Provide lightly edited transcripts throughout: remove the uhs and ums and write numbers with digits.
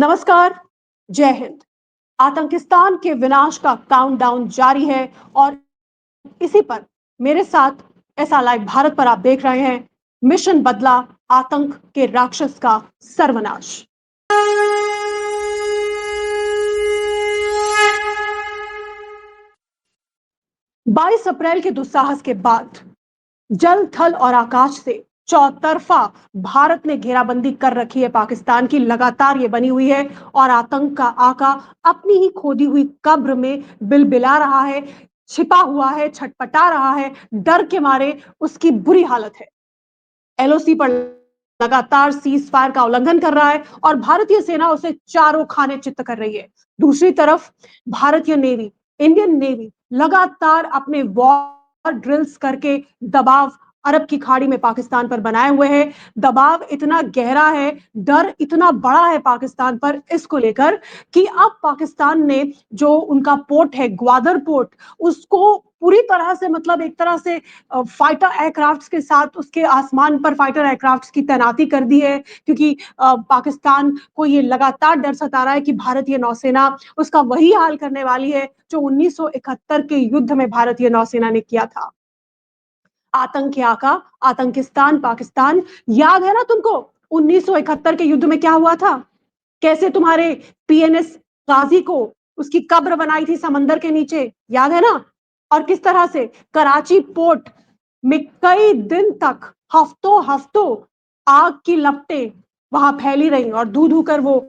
नमस्कार, जय हिंद। आतंकिस्तान के विनाश का काउंटडाउन जारी है और इसी पर मेरे साथ ऐसा लाइव भारत पर आप देख रहे हैं। मिशन बदला, आतंक के राक्षस का सर्वनाश। 22 अप्रैल के दुस्साहस के बाद जल, थल और आकाश से चौतरफा भारत ने घेराबंदी कर रखी है। पाकिस्तान की लगातार ये बनी हुई है और आतंक का आका अपनी ही खोदी हुई कब्र में बिलबिला रहा है, छिपा हुआ है, छटपटा रहा है। डर के मारे उसकी बुरी हालत है। एलओसी पर लगातार सीज फायर का उल्लंघन कर रहा है और भारतीय सेना उसे चारों खाने चित्त कर रही है। दूसरी तरफ भारतीय नेवी, इंडियन नेवी लगातार अपने वॉर ड्रिल्स करके दबाव अरब की खाड़ी में पाकिस्तान पर बनाए हुए हैं। दबाव इतना गहरा है, डर इतना बड़ा है पाकिस्तान पर इसको लेकर कि अब पाकिस्तान ने जो उनका पोर्ट है, ग्वादर पोर्ट, उसको पूरी तरह से मतलब एक तरह से फाइटर एयरक्राफ्ट्स के साथ उसके आसमान पर फाइटर एयरक्राफ्ट्स की तैनाती कर दी है, क्योंकि पाकिस्तान को ये लगातार डर सता रहा है कि भारतीय नौसेना उसका वही हाल करने वाली है जो 1971 के युद्ध में भारतीय नौसेना ने किया था। आतंक के आका, आतंकिस्तान पाकिस्तान, याद है ना तुमको 1971 के युद्ध में क्या हुआ था? कैसे तुम्हारे पीएनएस गाजी को उसकी कब्र बनाई थी समंदर के नीचे, याद है ना? और किस तरह से कराची पोर्ट में कई दिन तक, हफ्तों हफ्तों आग की लपटें वहां फैली रही और धू धू कर वो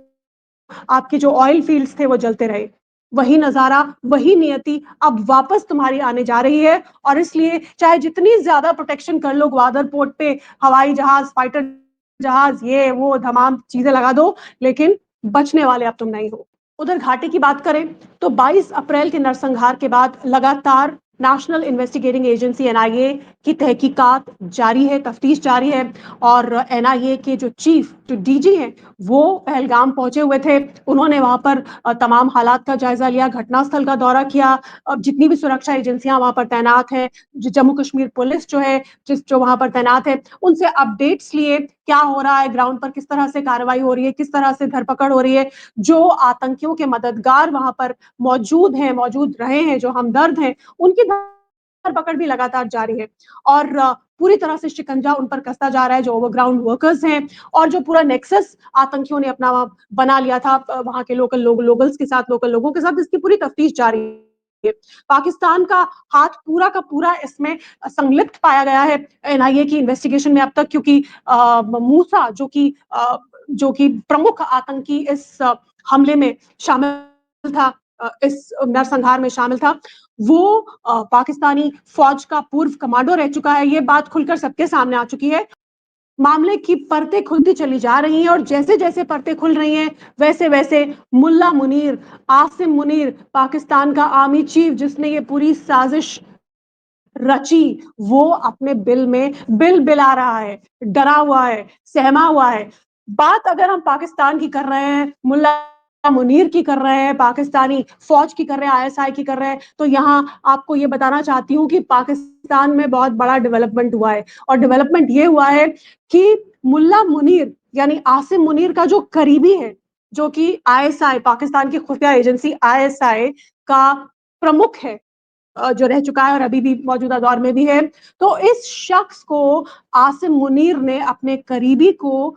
आपके जो ऑयल फील्ड्स थे वो जलते रहे। वही नजारा, वही नियति अब वापस तुम्हारी आने जा रही है और इसलिए चाहे जितनी ज्यादा प्रोटेक्शन कर लो ग्वादर पोर्ट पे, हवाई जहाज, फाइटर जहाज, ये वो तमाम चीजें लगा दो, लेकिन बचने वाले अब तुम नहीं हो। उधर घाटी की बात करें तो 22 अप्रैल के नरसंहार के बाद लगातार नेशनल इन्वेस्टिगेटिंग एजेंसी एनआईए की तहकीकात जारी है, तफ्तीश जारी है और एनआईए के जो चीफ, जो डीजी हैं, वो पहलगाम पहुंचे हुए थे। उन्होंने वहां पर तमाम हालात का जायजा लिया, घटनास्थल का दौरा किया। अब जितनी भी सुरक्षा एजेंसियां वहां पर तैनात हैं, जम्मू कश्मीर पुलिस जो है, जो वहां पर तैनात है, उनसे अपडेट्स लिए, क्या हो रहा है ग्राउंड पर, किस तरह से कार्रवाई हो रही है, किस तरह से धरपकड़ हो रही है। जो आतंकियों के मददगार वहां पर मौजूद हैं, मौजूद रहे हैं, जो हमदर्द हैं, उनकी धरपकड़ भी लगातार जारी है और पूरी तरह से शिकंजा उन पर कसता जा रहा है, जो ओवरग्राउंड वर्कर्स हैं और जो पूरा नेक्सस आतंकियों ने अपना बना लिया था वहां के लोकल्स के साथ, लोकल लोगों के साथ। इसकी पूरी तफ्तीश जारी है। पाकिस्तान का हाथ पूरा का पूरा इसमें संलिप्त पाया गया है एनआईए की इन्वेस्टिगेशन में अब तक, क्योंकि मूसा जो कि प्रमुख आतंकी इस हमले में शामिल था, इस नरसंहार में शामिल था, वो पाकिस्तानी फौज का पूर्व कमांडो रह चुका है। ये बात खुलकर सबके सामने आ चुकी है। मामले की परतें खुलती चली जा रही हैं और जैसे जैसे परतें खुल रही हैं, वैसे वैसे मुल्ला मुनीर, आसिम मुनीर, पाकिस्तान का आर्मी चीफ जिसने ये पूरी साजिश रची, वो अपने बिल बिला रहा है, डरा हुआ है, सहमा हुआ है। बात अगर हम पाकिस्तान की कर रहे हैं, मुल्ला मुनीर की कर रहे हैं, पाकिस्तानी फौज की कर रहे हैं, आईएसआई की कर रहे हैं, तो यहां आपको ये बताना चाहती हूं कि पाकिस्तान में बहुत बड़ा डेवलपमेंट हुआ है और डेवलपमेंट ये हुआ है कि मुल्ला मुनीर यानी आसिम मुनीर का जो करीबी है, जो कि आईएसआई, पाकिस्तान की खुफिया एजेंसी आईएसआई का प्रमुख है, जो रह चुका है और अभी भी मौजूदा दौर में भी है, तो इस शख्स को, आसिम मुनीर ने अपने करीबी को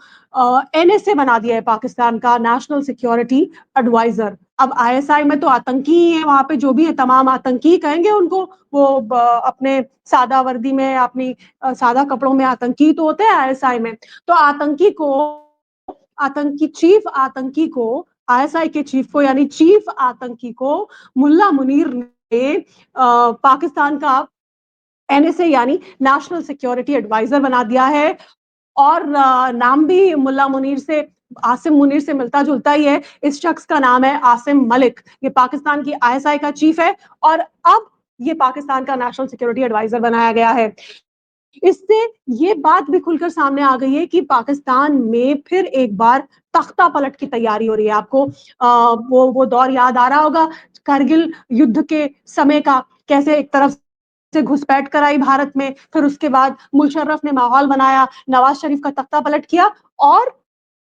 एनएसए बना दिया है, पाकिस्तान का नेशनल सिक्योरिटी एडवाइजर। अब आईएसआई में तो आतंकी ही है, वहां पे जो भी है तमाम आतंकी कहेंगे उनको। वो अपने सादा वर्दी में, अपनी सादा कपड़ों में आतंकी तो होते हैं आईएसआई में। तो आतंकी को, आईएसआई के चीफ को, यानी चीफ आतंकी को मुल्ला मुनीर ने पाकिस्तान का एनएसए यानी नेशनल सिक्योरिटी एडवाइजर बना दिया है और नाम भी मुल्ला मुनीर से, आसिम मुनीर से मिलता जुलता ही है। इस शख्स का नाम है आसिम मलिक। ये पाकिस्तान की आईएसआई का चीफ है और अब ये पाकिस्तान का नेशनल सिक्योरिटी एडवाइजर बनाया गया है। इससे ये बात भी खुलकर सामने आ गई है कि पाकिस्तान में फिर एक बार तख्ता पलट की तैयारी हो रही है। आपको वो दौर याद आ रहा होगा, करगिल युद्ध के समय का, कैसे एक तरफ से घुसपैठ कराई भारत में, फिर उसके बाद मुशर्रफ ने माहौल बनाया, नवाज शरीफ का तख्ता पलट किया और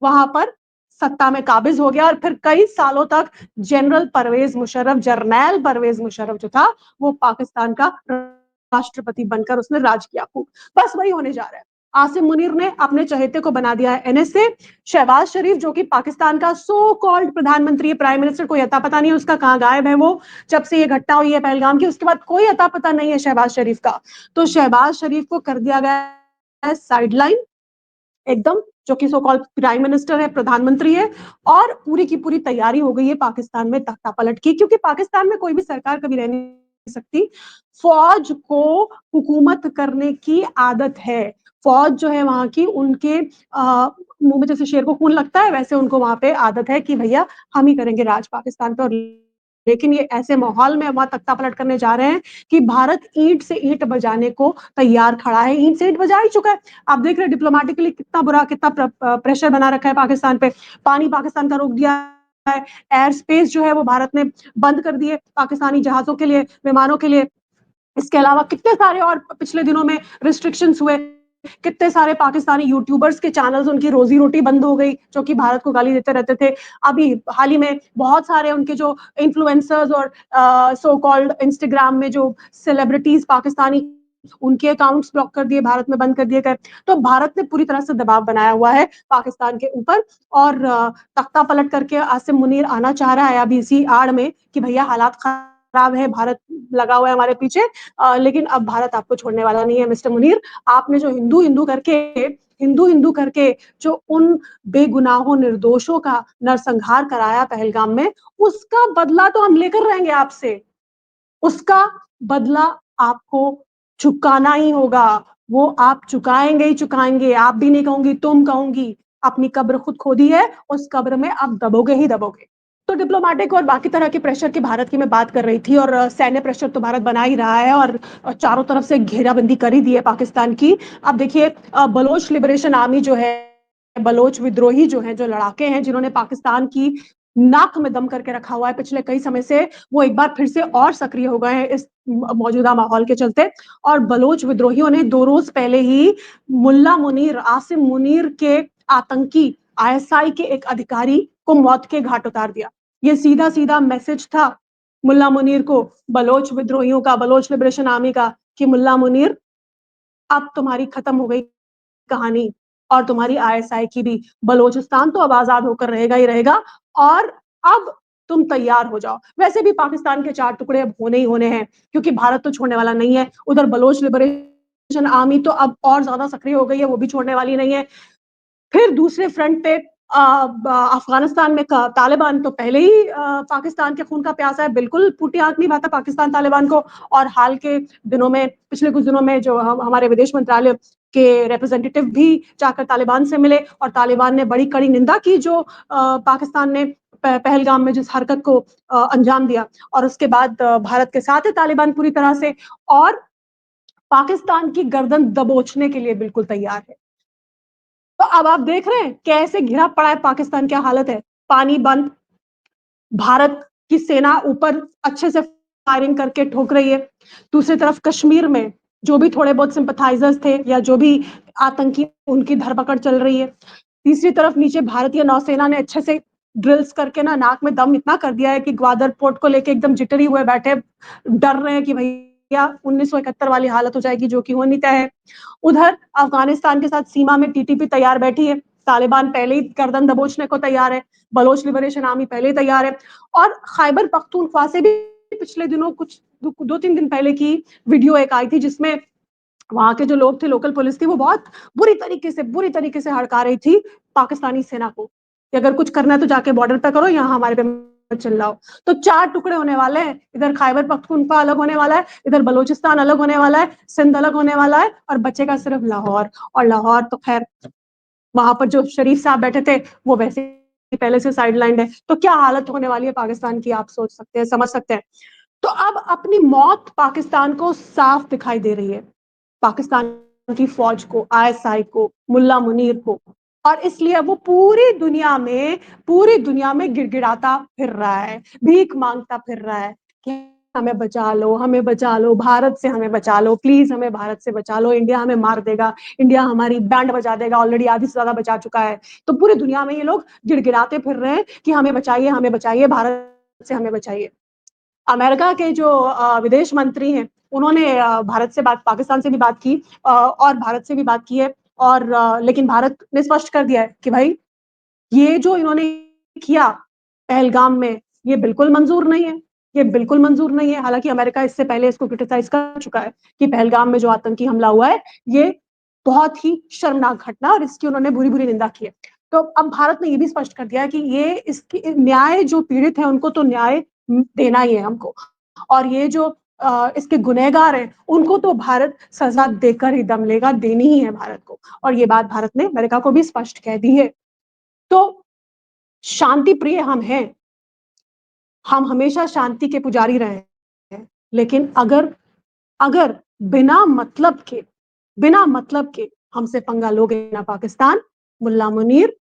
वहां पर सत्ता में काबिज हो गया और फिर कई सालों तक जर्नैल परवेज मुशर्रफ जो था वो पाकिस्तान का राष्ट्रपति बनकर उसने राज किया। बस वही होने जा रहा है। आसिम मुनीर ने अपने चहेते को बना दिया है एनएसए। शहबाज शरीफ जो कि पाकिस्तान का सो कॉल्ड प्रधानमंत्री, प्राइम मिनिस्टर, कोई अता पता नहीं है उसका, कहां गायब है वो जब से ये घटना हुई है पहलगाम की, उसके बाद कोई अता पता नहीं है शहबाज शरीफ का। तो शहबाज शरीफ को कर दिया गया है साइडलाइन एकदम, जो कि सो कॉल्ड प्राइम मिनिस्टर है, प्रधानमंत्री है, और पूरी की पूरी तैयारी हो गई है पाकिस्तान में तख्ता पलट की, क्योंकि पाकिस्तान में कोई भी सरकार कभी रह नहीं सकती। फौज को हुकूमत करने की आदत है। फौज जो है वहां की, उनके मुंह में जैसे शेर को खून लगता है वैसे उनको वहां पे आदत है कि भैया हम ही करेंगे राज पाकिस्तान पे। और लेकिन ये ऐसे माहौल में वहां तख्ता पलट करने जा रहे हैं कि भारत ईंट से ईंट बजाने को तैयार खड़ा है, ईंट से ईंट बजा ही चुका है। आप देख रहे हैं डिप्लोमेटिकली कितना बुरा, कितना प्रेशर बना रखा है पाकिस्तान पे। पानी पाकिस्तान का रोक दिया है, एयर स्पेस जो है वो भारत ने बंद कर दिए पाकिस्तानी जहाजों के लिए, विमानों के लिए। इसके अलावा कितने सारे और पिछले दिनों में रिस्ट्रिक्शंस हुए, कितने सारे पाकिस्तानी यूट्यूबर्स के चैनल्स, उनकी रोजी रोटी बंद हो गई जो कि भारत को गाली देते रहते थे। अभी हाल ही में बहुत सारे उनके जो इन्फ्लुएंसर्स और सो कॉल्ड इंस्टाग्राम में जो सेलिब्रिटीज पाकिस्तानी, उनके अकाउंट्स ब्लॉक कर दिए, भारत में बंद कर दिए गए। तो भारत ने पूरी तरह से दबाव बनाया हुआ है पाकिस्तान के ऊपर, और तख्ता पलट करके आसिम मुनीर आना चाह रहा है अभी इसी आड़ में कि भैया हालात खराब है, भारत लगा हुआ है हमारे पीछे, लेकिन अब भारत आपको छोड़ने वाला नहीं है मिस्टर मुनीर। आपने जो हिंदू हिंदू करके जो उन बेगुनाहों निर्दोषों का नरसंहार कराया पहलगाम में, उसका बदला तो हम लेकर रहेंगे आपसे। उसका बदला आपको चुकाना ही होगा। वो आप चुकाएंगे ही चुकाएंगे। आप भी नहीं कहूंगी, तुम कहूंगी। अपनी कब्र खुद खोदी है, उस कब्र में आप दबोगे ही दबोगे। तो डिप्लोमेटिक और बाकी तरह के प्रेशर की भारत की मैं बात कर रही थी, और सैन्य प्रेशर तो भारत बना ही रहा है, और चारों तरफ से घेराबंदी कर ही दी है पाकिस्तान की। अब देखिए, बलोच लिबरेशन आर्मी जो है, बलोच विद्रोही जो हैं, जो लड़ाके हैं, जिन्होंने पाकिस्तान की नाक में दम करके रखा हुआ है पिछले कई समय से, वो एक बार फिर से और सक्रिय हो गए हैं इस मौजूदा माहौल के चलते। और बलोच विद्रोहियों ने 2 रोज पहले ही मुल्ला मुनीर, आसिम मुनीर के आतंकी आईएसआई के एक अधिकारी को मौत के घाट उतार दिया। ये सीधा सीधा मैसेज था मुल्ला मुनीर को, बलोच विद्रोहियों का, बलोच लिबरेशन आर्मी का, कि मुल्ला मुनीर अब तुम्हारी खत्म हो गई कहानी, और तुम्हारी आईएसआई की भी। बलोचिस्तान तो अब आजाद होकर रहेगा ही रहेगा, और अब तुम तैयार हो जाओ। वैसे भी पाकिस्तान के 4 टुकड़े अब होने ही होने हैं, क्योंकि भारत तो छोड़ने वाला नहीं है। उधर बलोच लिबरेशन आर्मी तो अब और ज्यादा सक्रिय हो गई है, वो भी छोड़ने वाली नहीं है। फिर दूसरे फ्रंट पे अफगानिस्तान में तालिबान तो पहले ही पाकिस्तान के खून का प्यासा है, बिल्कुल फूटी आंख नहीं भाता पाकिस्तान तालिबान को। और हाल के दिनों में, पिछले कुछ दिनों में, जो हमारे विदेश मंत्रालय के रिप्रेजेंटेटिव भी जाकर तालिबान से मिले, और तालिबान ने बड़ी कड़ी निंदा की जो पाकिस्तान ने पहलगाम में जिस हरकत को अंजाम दिया। और उसके बाद भारत के साथ है तालिबान पूरी तरह से, और पाकिस्तान की गर्दन दबोचने के लिए बिल्कुल तैयार है। तो अब आप देख रहे हैं कैसे घिरा पड़ा है पाकिस्तान, क्या हालत है। पानी बंद, भारत की सेना ऊपर अच्छे से फायरिंग करके ठोक रही है। दूसरी तरफ कश्मीर में जो भी थोड़े बहुत सिंपथाइजर्स थे या जो भी आतंकी, उनकी धरपकड़ चल रही है। तीसरी तरफ नीचे भारतीय नौसेना ने अच्छे से ड्रिल्स करके ना नाक में दम इतना कर दिया है कि ग्वादर पोर्ट को लेके एकदम जिटरी हुए बैठे, डर रहे हैं कि भैया 1971 वाली हालत हो जाएगी, जो कि होनी तय है। उधर अफगानिस्तान के साथ सीमा में टीटीपी तैयार बैठी है। तालिबान पहले ही गर्दन दबोचने को तैयार है, बलोच लिबरेशन आर्मी पहले ही तैयार है। और खैबर पख्तूनख्वा से भी पिछले दिनों, कुछ 2-3 दिन पहले की वीडियो एक आई थी, जिसमें वहां के जो लोग थे, लोकल पुलिस थी, वो बहुत बुरी तरीके से हड़का रही थी पाकिस्तानी सेना को कि अगर कुछ करना है तो जाके बॉर्डर पे करो, यहाँ हमारे पे मत चिल्लाओ। तो 4 टुकड़े होने वाले हैं, इधर खैबर पख्तूनख्वा अलग होने वाला है, इधर बलोचिस्तान अलग होने वाला है, सिंध अलग होने वाला है, और बचेगा सिर्फ लाहौर। और लाहौर तो खैर, वहां पर जो शरीफ साहब बैठे थे वो वैसे ही पहले से साइडलाइंड है। तो क्या हालत होने वाली है पाकिस्तान की, आप सोच सकते हैं, समझ सकते हैं। तो अब अपनी मौत पाकिस्तान को साफ दिखाई दे रही है, पाकिस्तान की फौज को, आईएसआई को, मुल्ला मुनीर को। और इसलिए वो पूरी दुनिया में गिड़गिड़ाता फिर रहा है, भीख मांगता फिर रहा है कि हमें बचा लो, भारत से हमें बचा लो, प्लीज हमें भारत से बचा लो, इंडिया हमें मार देगा, इंडिया हमारी बैंड बजा देगा, ऑलरेडी आधी से ज्यादा बचा चुका है। तो पूरी दुनिया में ये लोग गिड़गिड़ाते फिर रहे हैं कि हमें बचाइए, भारत से हमें बचाइए। अमेरिका के जो विदेश मंत्री हैं, उन्होंने भारत से बात, पाकिस्तान से भी बात की और भारत से भी बात की है, और लेकिन भारत ने स्पष्ट कर दिया है कि भाई ये जो इन्होंने किया पहलगाम में, ये बिल्कुल मंजूर नहीं है, ये बिल्कुल मंजूर नहीं है। हालांकि अमेरिका इससे पहले इसको क्रिटिसाइज कर चुका है कि पहलगाम में जो आतंकी हमला हुआ है, ये बहुत ही शर्मनाक घटना, और इसकी उन्होंने बुरी बुरी निंदा की है। तो अब भारत ने ये भी स्पष्ट कर दिया है कि ये इसकी न्याय, जो पीड़ित है उनको तो न्याय देना ही है हमको, और ये जो इसके गुनहगार हैं उनको तो भारत सजा देकर ही दम लेगा, देनी ही है भारत को। और ये बात भारत ने अमेरिका को भी स्पष्ट कह दी है। तो शांति प्रिय हम हैं, हम हमेशा शांति के पुजारी रहे हैं, लेकिन अगर अगर बिना मतलब के हमसे पंगा लोगे ना पाकिस्तान, मुल्ला मुनीर,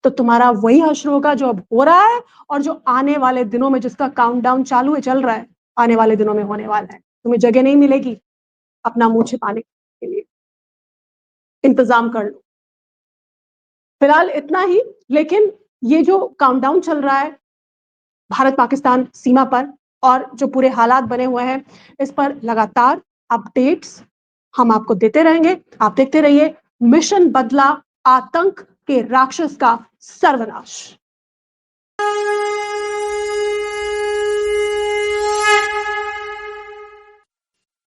तो तुम्हारा वही हश्र होगा जो अब हो रहा है, और जो आने वाले दिनों में, जिसका काउंटडाउन चालू है, चल रहा है, आने वाले दिनों में होने वाला है। तुम्हें जगह नहीं मिलेगी अपना मुंह छिपाने के लिए, इंतजाम कर लो। फिलहाल इतना ही। लेकिन ये जो काउंटडाउन चल रहा है भारत पाकिस्तान सीमा पर, और जो पूरे हालात बने हुए हैं, इस पर लगातार अपडेट्स हम आपको देते रहेंगे। आप देखते रहिए मिशन बदला, आतंक के राक्षस का सर्वनाश।